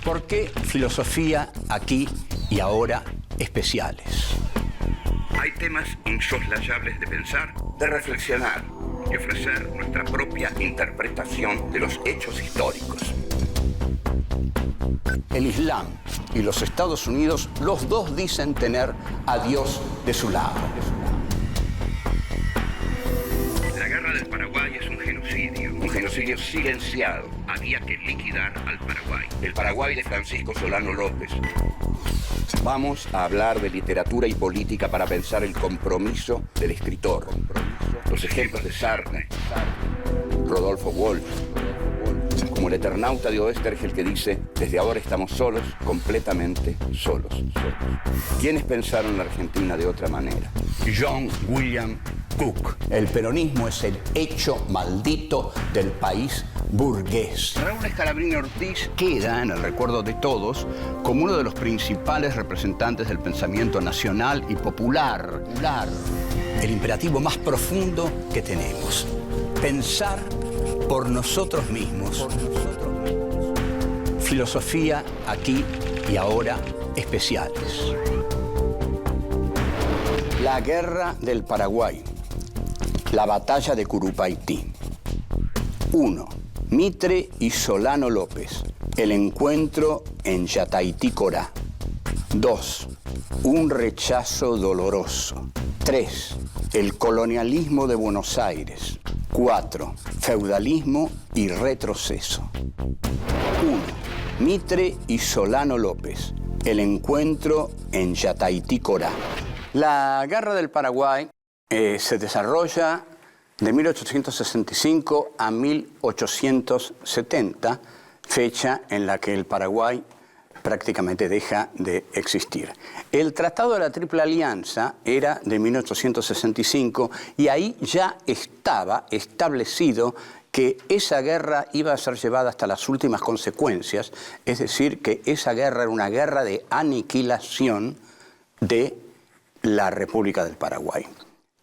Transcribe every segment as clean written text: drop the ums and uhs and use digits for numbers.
¿Por qué filosofía aquí y ahora especiales? Hay temas insoslayables de pensar, de reflexionar y ofrecer nuestra propia interpretación de los hechos históricos. El Islam y los Estados Unidos, los dos dicen tener a Dios de su lado. La guerra del Paraguay es un genocidio silenciado. Había que liquidar al Paraguay. El Paraguay de Francisco Solano López. Vamos a hablar de literatura y política para pensar el compromiso del escritor. Los ejemplos de Sartre, Rodolfo Wolff, como el Eternauta de Oestergel que dice: desde ahora estamos solos, completamente solos. ¿Quiénes pensaron la Argentina de otra manera? John William Cook. El peronismo es el hecho maldito del país burgués. Raúl Scalabrini Ortiz Queda en el recuerdo de todos como uno de los principales representantes del pensamiento nacional y popular. El imperativo más profundo que tenemos: pensar por nosotros mismos. Filosofía aquí y ahora especiales. La guerra del Paraguay. La batalla de Curupaytí. 1. Mitre y Solano López. El encuentro en Yataití, Corá. 2. Un rechazo doloroso. 3. El colonialismo de Buenos Aires. 4. Feudalismo y retroceso. 1. Mitre y Solano López. El encuentro en Yataití, Corá. La guerra del Paraguay se desarrolla de 1865 a 1870, fecha en la que el Paraguay prácticamente deja de existir. El Tratado de la Triple Alianza era de 1865 y ahí ya estaba establecido que esa guerra iba a ser llevada hasta las últimas consecuencias, es decir, que esa guerra era una guerra de aniquilación de la República del Paraguay.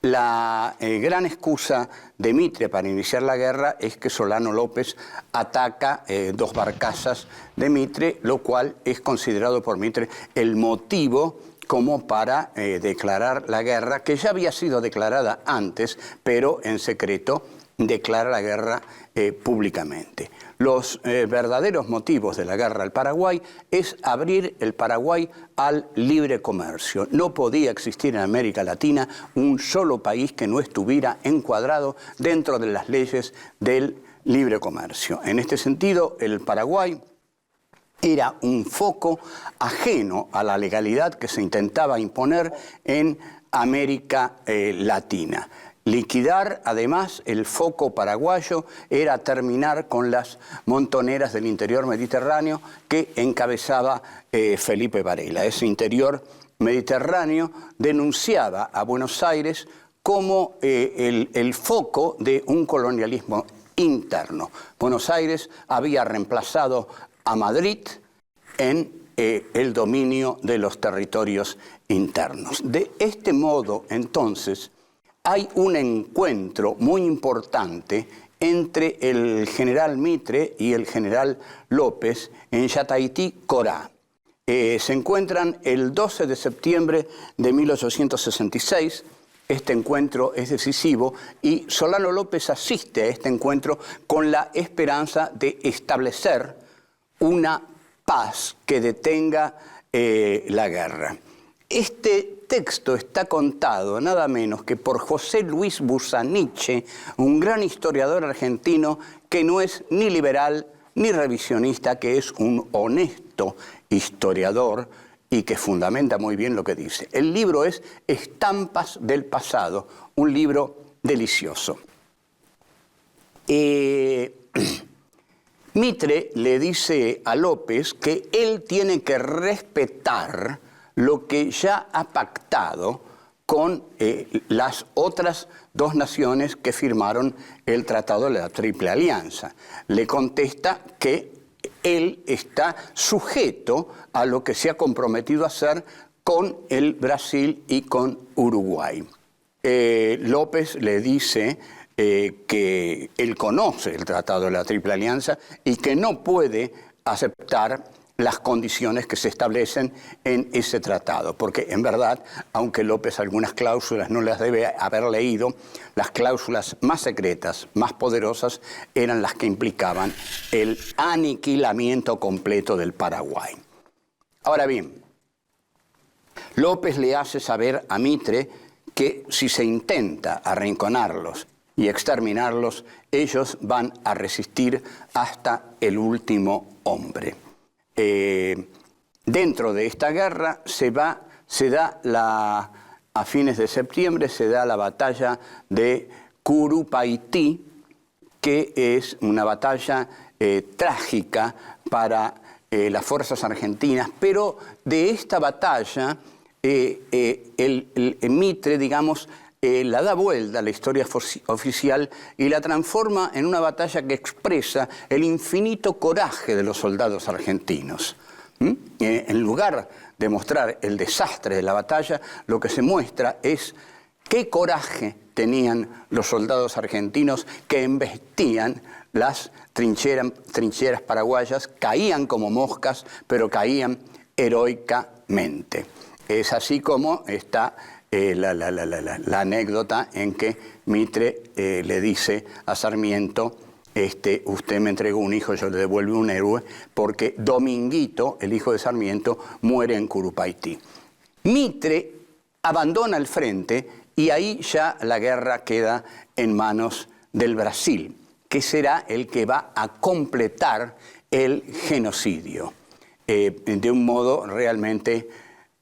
La gran excusa de Mitre para iniciar la guerra es que Solano López ataca dos barcazas de Mitre, lo cual es considerado por Mitre el motivo como para declarar la guerra, que ya había sido declarada antes, pero en secreto declara la guerra públicamente. Los verdaderos motivos de la guerra al Paraguay es abrir el Paraguay al libre comercio. No podía existir en América Latina un solo país que no estuviera encuadrado dentro de las leyes del libre comercio. En este sentido, el Paraguay era un foco ajeno a la legalidad que se intentaba imponer en América Latina. Liquidar, además, el foco paraguayo era terminar con las montoneras del interior mediterráneo que encabezaba Felipe Varela. Ese interior mediterráneo denunciaba a Buenos Aires como el foco de un colonialismo interno. Buenos Aires había reemplazado a Madrid en el dominio de los territorios internos. De este modo, entonces, hay un encuentro muy importante entre el general Mitre y el general López en Yataití, Corá. Se encuentran el 12 de septiembre de 1866. Este encuentro es decisivo y Solano López asiste a este encuentro con la esperanza de establecer una paz que detenga la guerra. Este texto está contado nada menos que por José Luis Busaniche, un gran historiador argentino que no es ni liberal ni revisionista, que es un honesto historiador y que fundamenta muy bien lo que dice. El libro es Estampas del Pasado, un libro delicioso. Mitre le dice a López que él tiene que respetar lo que ya ha pactado con las otras dos naciones que firmaron el Tratado de la Triple Alianza. Le contesta que él está sujeto a lo que se ha comprometido a hacer con el Brasil y con Uruguay. López le dice que él conoce el Tratado de la Triple Alianza y que no puede aceptar las condiciones que se establecen en ese tratado, porque en verdad, aunque López algunas cláusulas no las debe haber leído, las cláusulas más secretas, más poderosas, eran las que implicaban el aniquilamiento completo del Paraguay. Ahora bien, López le hace saber a Mitre que si se intenta arrinconarlos y exterminarlos, ellos van a resistir hasta el último hombre. Dentro de esta guerra a fines de septiembre se da la batalla de Curupaytí, que es una batalla trágica para las fuerzas argentinas, pero de esta batalla el Mitre, digamos, la da vuelta a la historia oficial y la transforma en una batalla que expresa el infinito coraje de los soldados argentinos. En lugar de mostrar el desastre de la batalla, lo que se muestra es qué coraje tenían los soldados argentinos que embestían las trincheras paraguayas, caían como moscas, pero caían heroicamente. Es así como está la anécdota en que Mitre le dice a Sarmiento: usted me entregó un hijo, yo le devuelvo un héroe, porque Dominguito, el hijo de Sarmiento, muere en Curupaytí. Mitre abandona el frente y ahí ya la guerra queda en manos del Brasil, que será el que va a completar el genocidio de un modo realmente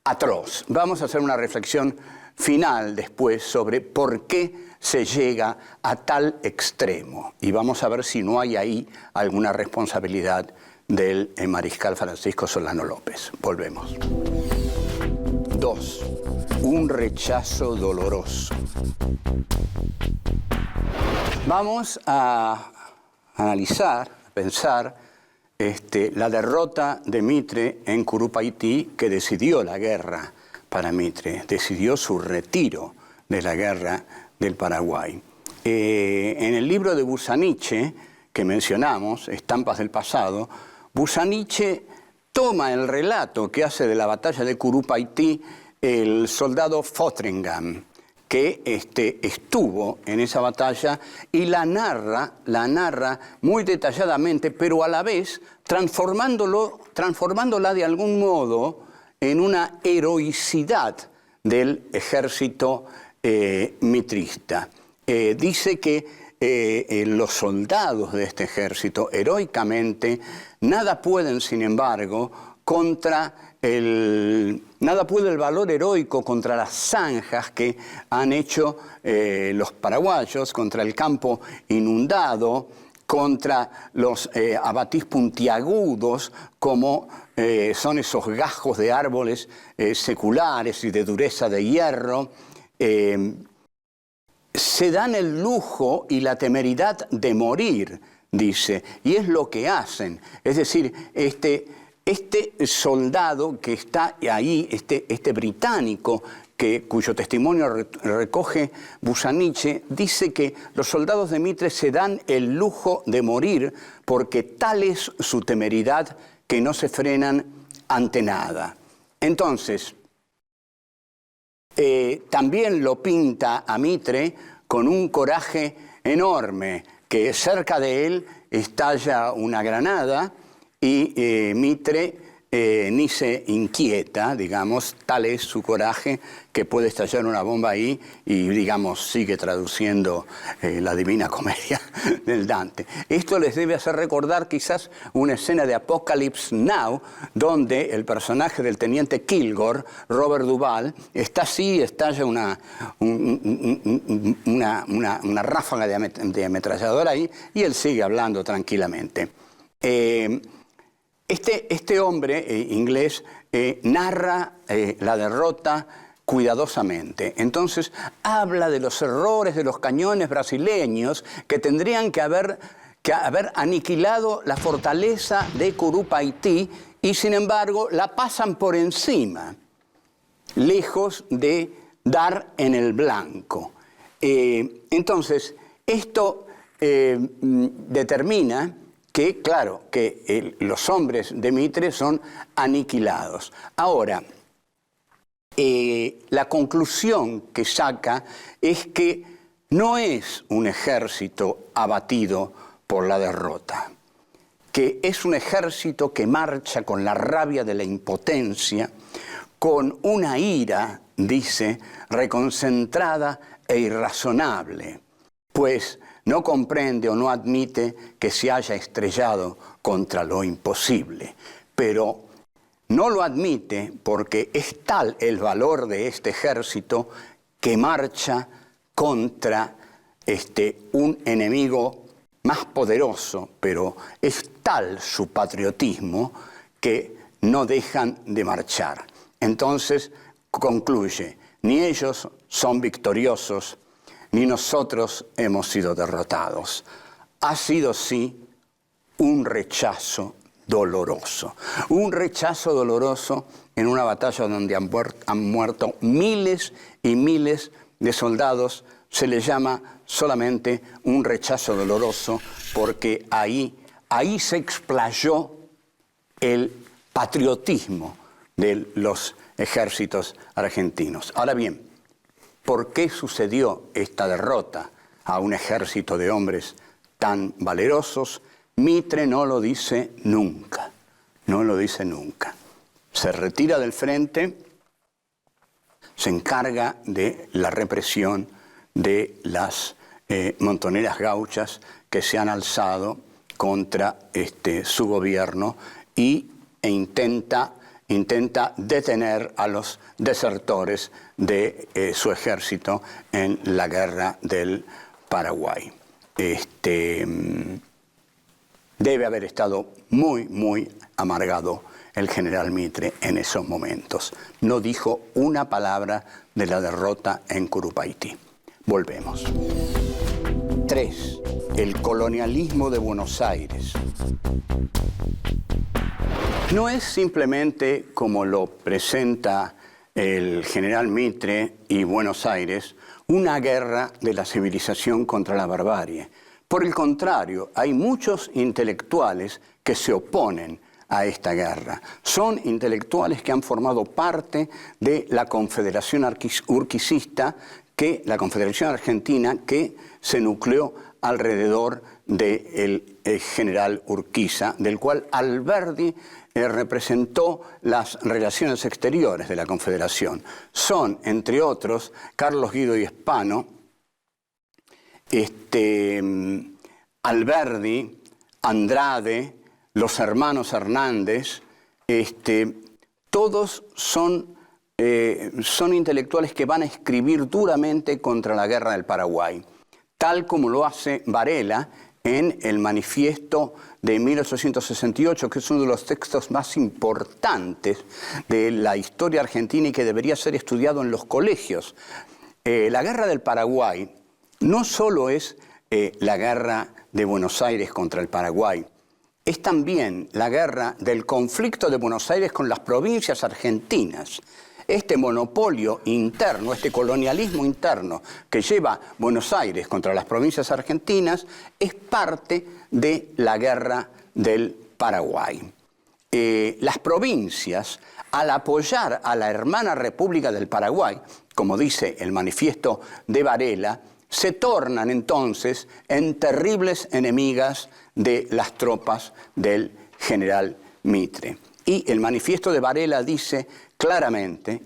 atroz. Vamos a hacer una reflexión final después sobre por qué se llega a tal extremo y vamos a ver si no hay ahí alguna responsabilidad del mariscal Francisco Solano López. Volvemos. 2. Un rechazo doloroso. Vamos a analizar, a pensar la derrota de Mitre en Curupaytí, que decidió la guerra para Mitre, decidió su retiro de la guerra del Paraguay. En el libro de Busaniche, que mencionamos, Estampas del Pasado, Busaniche toma el relato que hace de la batalla de Curupaytí el soldado Fotheringham, que estuvo en esa batalla y la narra muy detalladamente, pero a la vez transformándola de algún modo en una heroicidad del ejército mitrista. Dice que los soldados de este ejército heroicamente nada pueden, sin embargo, nada puede el valor heroico contra las zanjas que han hecho los paraguayos, contra el campo inundado, contra los abatís puntiagudos, como son esos gajos de árboles seculares y de dureza de hierro. Se dan el lujo y la temeridad de morir, dice, y es lo que hacen. Es decir, este soldado que está ahí, este británico, cuyo testimonio recoge Busaniche, dice que los soldados de Mitre se dan el lujo de morir porque tal es su temeridad que no se frenan ante nada. Entonces, también lo pinta a Mitre con un coraje enorme, que cerca de él estalla una granada y Mitre ni se inquieta, digamos, tal es su coraje que puede estallar una bomba ahí y, digamos, sigue traduciendo la Divina Comedia del Dante. Esto les debe hacer recordar quizás una escena de Apocalypse Now, donde el personaje del teniente Kilgore, Robert Duvall, está así, estalla una ráfaga de ametralladora ahí y él sigue hablando tranquilamente. Este hombre inglés narra la derrota cuidadosamente. Entonces habla de los errores de los cañones brasileños que tendrían que haber aniquilado la fortaleza de Curupaytí y sin embargo la pasan por encima, lejos de dar en el blanco. Entonces esto determina que claro, que los hombres de Mitre son aniquilados. Ahora, la conclusión que saca es que no es un ejército abatido por la derrota, que es un ejército que marcha con la rabia de la impotencia, con una ira, dice, reconcentrada e irrazonable, pues no comprende o no admite que se haya estrellado contra lo imposible, pero no lo admite porque es tal el valor de este ejército que marcha contra un enemigo más poderoso, pero es tal su patriotismo que no dejan de marchar. Entonces concluye, ni ellos son victoriosos, ni nosotros hemos sido derrotados. Ha sido, sí, un rechazo doloroso. Un rechazo doloroso en una batalla donde han muerto miles y miles de soldados. Se le llama solamente un rechazo doloroso porque ahí se explayó el patriotismo de los ejércitos argentinos. Ahora bien, ¿por qué sucedió esta derrota a un ejército de hombres tan valerosos? Mitre no lo dice nunca, no lo dice nunca. Se retira del frente, se encarga de la represión de las montoneras gauchas que se han alzado contra su gobierno e intenta detener a los desertores de su ejército en la guerra del Paraguay. Debe haber estado muy, muy amargado el general Mitre en esos momentos. No dijo una palabra de la derrota en Curupaytí. Volvemos. 3. El colonialismo de Buenos Aires. No es simplemente, como lo presenta el general Mitre y Buenos Aires, una guerra de la civilización contra la barbarie. Por el contrario, hay muchos intelectuales que se oponen a esta guerra. Son intelectuales que han formado parte de la Confederación Urquicista, la Confederación Argentina, que se nucleó alrededor del general Urquiza, del cual Alberdi representó las relaciones exteriores de la Confederación. Son, entre otros, Carlos Guido y Hispano, Alberdi, Andrade, los hermanos Hernández, todos son intelectuales que van a escribir duramente contra la guerra del Paraguay, tal como lo hace Varela en el manifiesto de 1868, que es uno de los textos más importantes de la historia argentina y que debería ser estudiado en los colegios. La guerra del Paraguay no solo es la guerra de Buenos Aires contra el Paraguay, es también la guerra del conflicto de Buenos Aires con las provincias argentinas. Este monopolio interno, este colonialismo interno que lleva Buenos Aires contra las provincias argentinas es parte de la guerra del Paraguay. Las provincias, al apoyar a la hermana República del Paraguay, como dice el manifiesto de Varela, se tornan entonces en terribles enemigas de las tropas del general Mitre. Y el manifiesto de Varela dice claramente,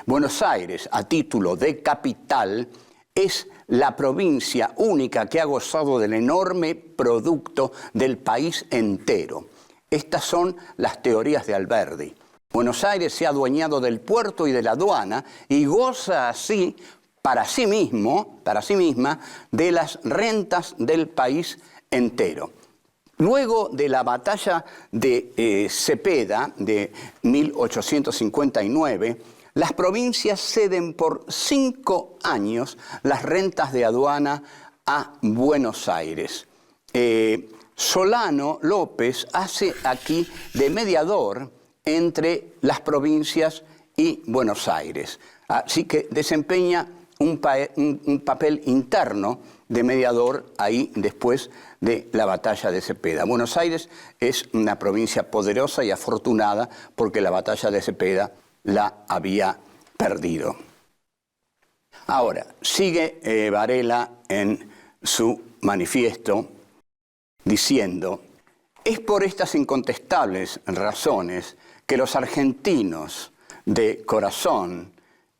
Buenos Aires, a título de capital, es la provincia única que ha gozado del enorme producto del país entero. Estas son las teorías de Alberdi. Buenos Aires se ha adueñado del puerto y de la aduana y goza así, para sí misma, de las rentas del país entero. Luego de la batalla de Cepeda de 1859, las provincias ceden por 5 años las rentas de aduana a Buenos Aires. Solano López hace aquí de mediador entre las provincias y Buenos Aires. Así que desempeña un papel interno de mediador ahí después de la batalla de Cepeda. Buenos Aires es una provincia poderosa y afortunada porque la batalla de Cepeda la había perdido. Ahora, sigue Varela en su manifiesto diciendo: es por estas incontestables razones que los argentinos de corazón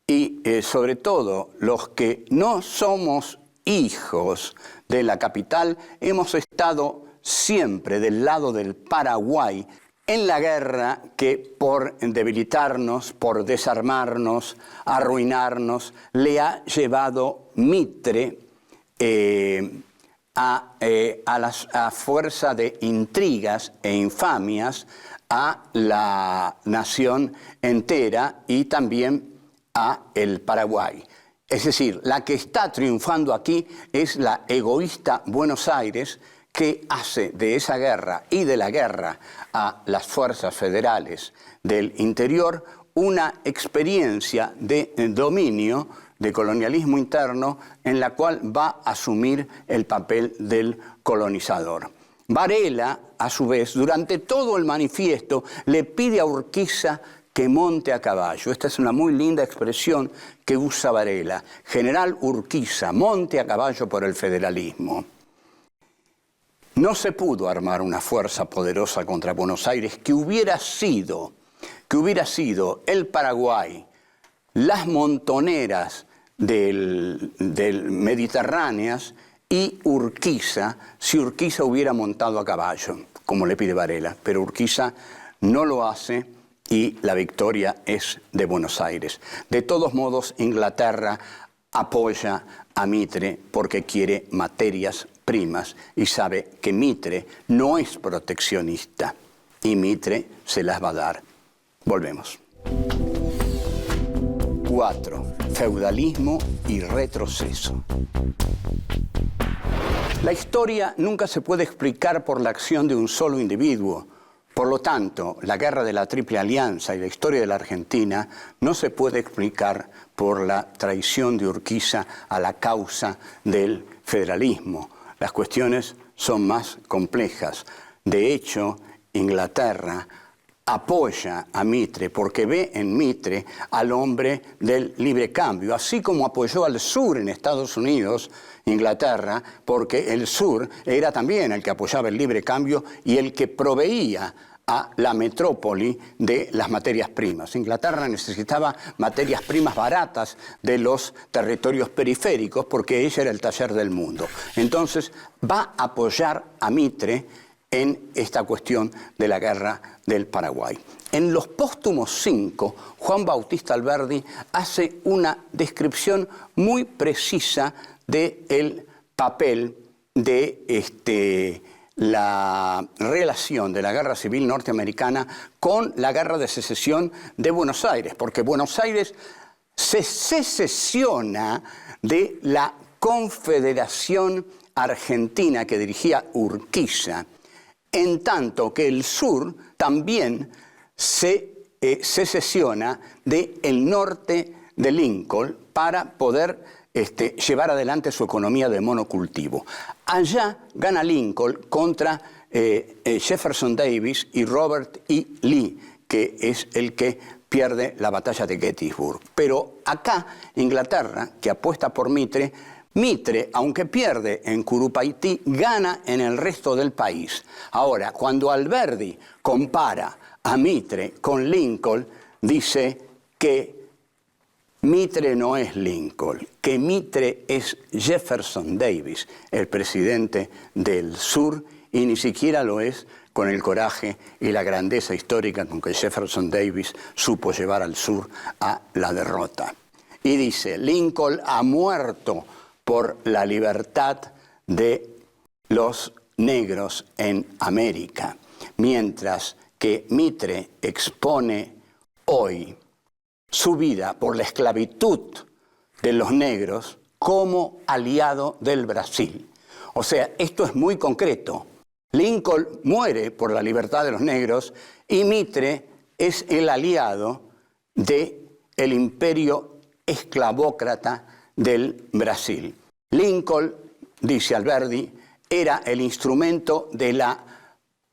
y sobre todo los que no somos hijos de la capital hemos estado siempre del lado del Paraguay en la guerra que por debilitarnos, por desarmarnos, arruinarnos, le ha llevado Mitre a fuerza de intrigas e infamias a la nación entera y también a el Paraguay. Es decir, la que está triunfando aquí es la egoísta Buenos Aires, que hace de esa guerra y de la guerra a las fuerzas federales del interior una experiencia de dominio, de colonialismo interno, en la cual va a asumir el papel del colonizador. Varela, a su vez, durante todo el manifiesto, le pide a Urquiza que monte a caballo. Esta es una muy linda expresión que usa Varela. General Urquiza, monte a caballo por el federalismo. No se pudo armar una fuerza poderosa contra Buenos Aires que hubiera sido el Paraguay, las montoneras del mediterráneas y Urquiza, si Urquiza hubiera montado a caballo, como le pide Varela. Pero Urquiza no lo hace y la victoria es de Buenos Aires. De todos modos, Inglaterra apoya a Mitre porque quiere materias primas y sabe que Mitre no es proteccionista y Mitre se las va a dar. Volvemos. 4. Feudalismo y retroceso. La historia nunca se puede explicar por la acción de un solo individuo. Por lo tanto, la guerra de la Triple Alianza y la historia de la Argentina no se puede explicar por la traición de Urquiza a la causa del federalismo. Las cuestiones son más complejas. De hecho, Inglaterra apoya a Mitre porque ve en Mitre al hombre del libre cambio, así como apoyó al sur en Estados Unidos, Inglaterra, porque el sur era también el que apoyaba el libre cambio y el que proveía a la metrópoli de las materias primas. Inglaterra necesitaba materias primas baratas de los territorios periféricos porque ella era el taller del mundo. Entonces va a apoyar a Mitre en esta cuestión de la guerra del Paraguay. En los póstumos 5, Juan Bautista Alberdi hace una descripción muy precisa del papel de la relación de la Guerra Civil Norteamericana con la Guerra de Secesión de Buenos Aires, porque Buenos Aires se secesiona de la Confederación Argentina que dirigía Urquiza, en tanto que el sur también se secesiona del norte de Lincoln para poder llevar adelante su economía de monocultivo. Allá gana Lincoln contra Jefferson Davis y Robert E. Lee, que es el que pierde la batalla de Gettysburg. Pero acá, Inglaterra, que apuesta por Mitre, aunque pierde en Curupaití, gana en el resto del país. Ahora, cuando Alberdi compara a Mitre con Lincoln, dice que Mitre no es Lincoln, que Mitre es Jefferson Davis, el presidente del sur, y ni siquiera lo es con el coraje y la grandeza histórica con que Jefferson Davis supo llevar al sur a la derrota. Y dice, Lincoln ha muerto por la libertad de los negros en América, mientras que Mitre expone hoy su vida por la esclavitud de los negros como aliado del Brasil. O sea, esto es muy concreto. Lincoln muere por la libertad de los negros y Mitre es el aliado del imperio esclavócrata del Brasil. Lincoln dice Alberdi, era el instrumento de la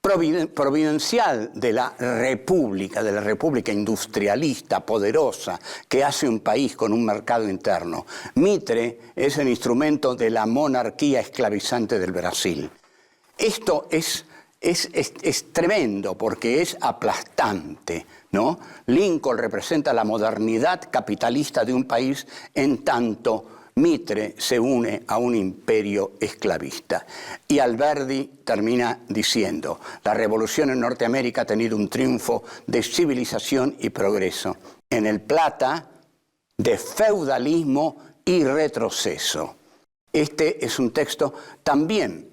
providencial de la república industrialista, poderosa, que hace un país con un mercado interno. Mitre es el instrumento de la monarquía esclavizante del Brasil. Esto es tremendo porque es aplastante, ¿no? Lincoln representa la modernidad capitalista de un país en tanto Mitre se une a un imperio esclavista. Y Alberdi termina diciendo, la revolución en Norteamérica ha tenido un triunfo de civilización y progreso. En el Plata, de feudalismo y retroceso. Este es un texto también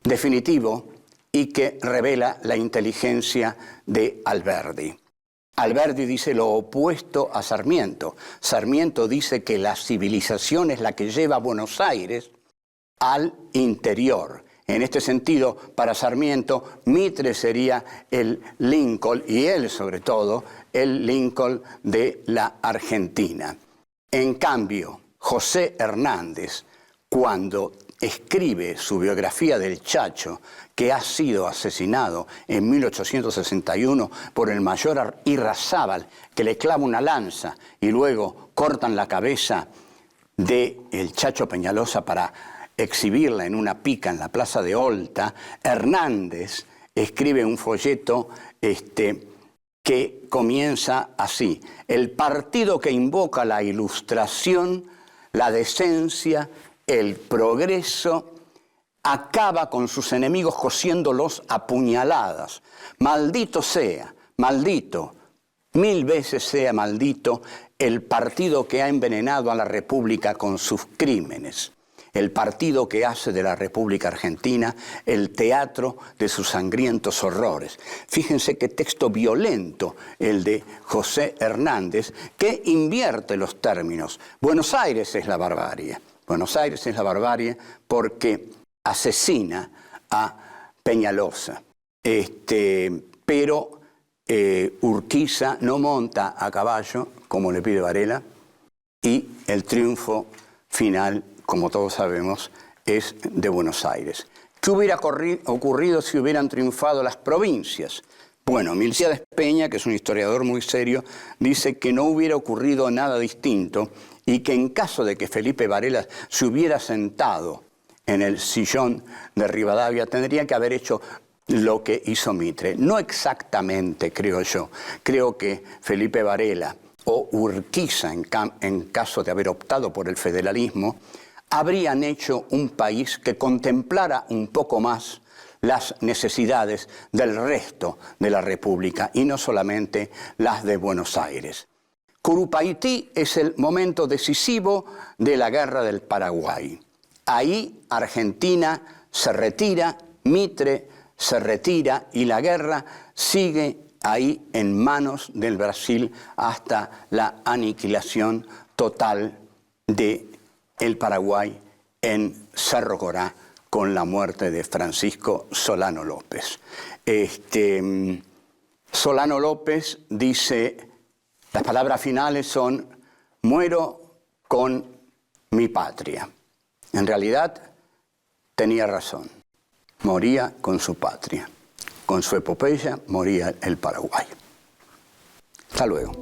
definitivo y que revela la inteligencia de Alberdi. Alberdi dice lo opuesto a Sarmiento. Sarmiento dice que la civilización es la que lleva a Buenos Aires al interior. En este sentido, para Sarmiento, Mitre sería el Lincoln, y él sobre todo, el Lincoln de la Argentina. En cambio, José Hernández, cuando escribe su biografía del Chacho, que ha sido asesinado en 1861 por el mayor Irrazábal, que le clava una lanza y luego cortan la cabeza del Chacho Peñalosa para exhibirla en una pica en la plaza de Olta. Hernández escribe un folleto que comienza así: el partido que invoca la ilustración, la decencia, el progreso, acaba con sus enemigos cosiéndolos a puñaladas. Maldito sea, maldito, 1000 veces sea maldito el partido que ha envenenado a la República con sus crímenes. El partido que hace de la República Argentina el teatro de sus sangrientos horrores. Fíjense qué texto violento el de José Hernández, que invierte los términos. Buenos Aires es la barbarie. Buenos Aires es la barbarie porque asesina a Peñalosa. Pero Urquiza no monta a caballo, como le pide Varela, y el triunfo final, como todos sabemos, es de Buenos Aires. ¿Qué hubiera ocurrido si hubieran triunfado las provincias? Bueno, Milcíades Peña, que es un historiador muy serio, dice que no hubiera ocurrido nada distinto y que en caso de que Felipe Varela se hubiera sentado en el sillón de Rivadavia, tendría que haber hecho lo que hizo Mitre. No exactamente, creo yo. Creo que Felipe Varela o Urquiza, en caso de haber optado por el federalismo, habrían hecho un país que contemplara un poco más las necesidades del resto de la República y no solamente las de Buenos Aires. Curupaití es el momento decisivo de la Guerra del Paraguay. Ahí Argentina se retira, Mitre se retira y la guerra sigue ahí en manos del Brasil hasta la aniquilación total del Paraguay en Cerro Corá con la muerte de Francisco Solano López. Solano López dice, las palabras finales son: muero con mi patria. En realidad tenía razón, moría con su patria. Con su epopeya moría el Paraguay. Hasta luego.